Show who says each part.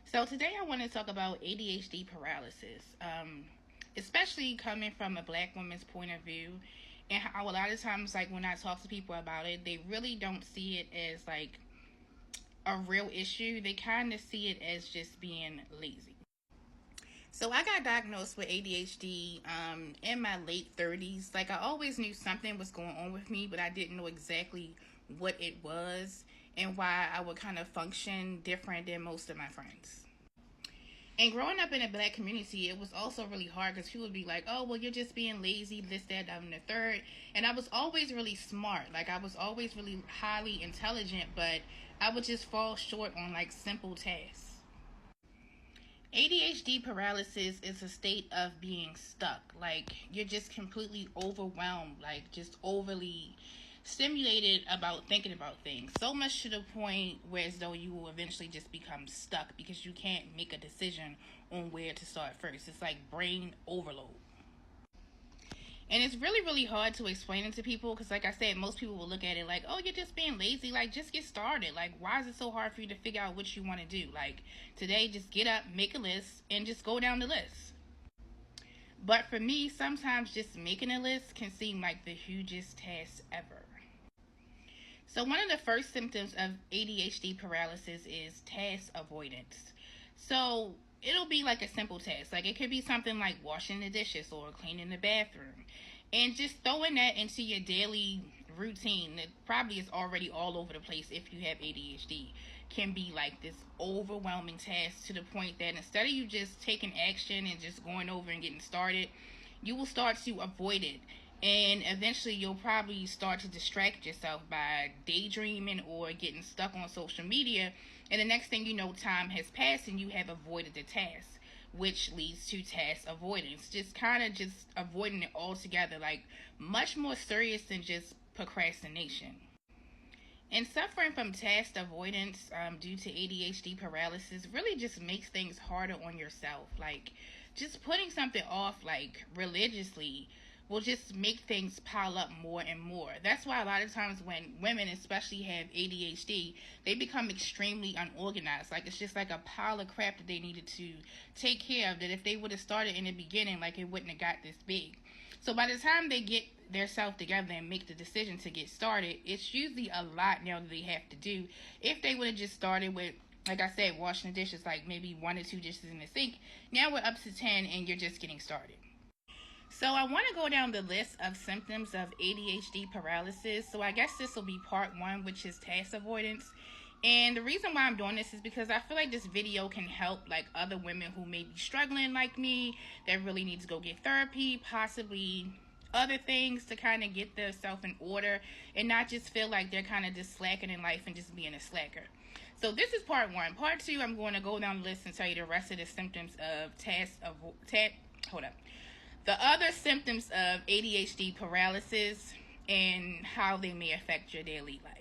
Speaker 1: So today I want to talk about ADHD paralysis, especially coming from a black woman's point of view, and how a lot of times, like when I talk to people about it, they really don't see it as like a real issue. They kind of see it as just being lazy. So I got diagnosed with ADHD in my late 30s. Like I always knew something was going on with me, but I didn't know exactly what it was and why I would kind of function different than most of my friends. And growing up in a black community, it was also really hard because people would be like, oh, well, you're just being lazy, this, that, and the third. And I was always really smart. Like, I was always really highly intelligent, but I would just fall short on, like, simple tasks. ADHD paralysis is a state of being stuck. Like, you're just completely overwhelmed, like, just overly stimulated about thinking about things. So much to the point where as though you will eventually just become stuck because you can't make a decision on where to start first. It's like brain overload. And it's really, really hard to explain it to people because, like I said, most people will look at it like, oh, you're just being lazy. Like, just get started. Like, why is it so hard for you to figure out what you want to do? Like, today, just get up, make a list, and just go down the list. But for me, sometimes just making a list can seem like the hugest task ever. So one of the first symptoms of ADHD paralysis is task avoidance. So it'll be like a simple task. Like it could be something like washing the dishes or cleaning the bathroom. And just throwing that into your daily routine that probably is already all over the place if you have ADHD can be like this overwhelming task to the point that instead of you just taking action and just going over and getting started, you will start to avoid it, and eventually you'll probably start to distract yourself by daydreaming or getting stuck on social media, and the next thing you know, time has passed and you have avoided the task, which leads to task avoidance, just kind of just avoiding it altogether, like much more serious than just procrastination. And suffering from task avoidance due to ADHD paralysis really just makes things harder on yourself. Like, just putting something off, like, religiously will just make things pile up more and more. That's why a lot of times when women especially have ADHD, they become extremely unorganized. Like, it's just like a pile of crap that they needed to take care of that if they would have started in the beginning, like, it wouldn't have got this big. So by the time they get their self together and make the decision to get started, it's usually a lot now that they have to do. If they would have just started with, like I said, washing the dishes, like maybe 1 or 2 dishes in the sink, now we're up to 10 and you're just getting started. So I want to go down the list of symptoms of ADHD paralysis. So I guess this will be part 1, which is task avoidance. And the reason why I'm doing this is because I feel like this video can help like other women who may be struggling like me, that really need to go get therapy, possibly other things to kind of get themselves in order and not just feel like they're kind of just slacking in life and just being a slacker. So this is part 1. Part 2, I'm going to go down the list and tell you the rest of the symptoms of the other symptoms of ADHD paralysis and how they may affect your daily life.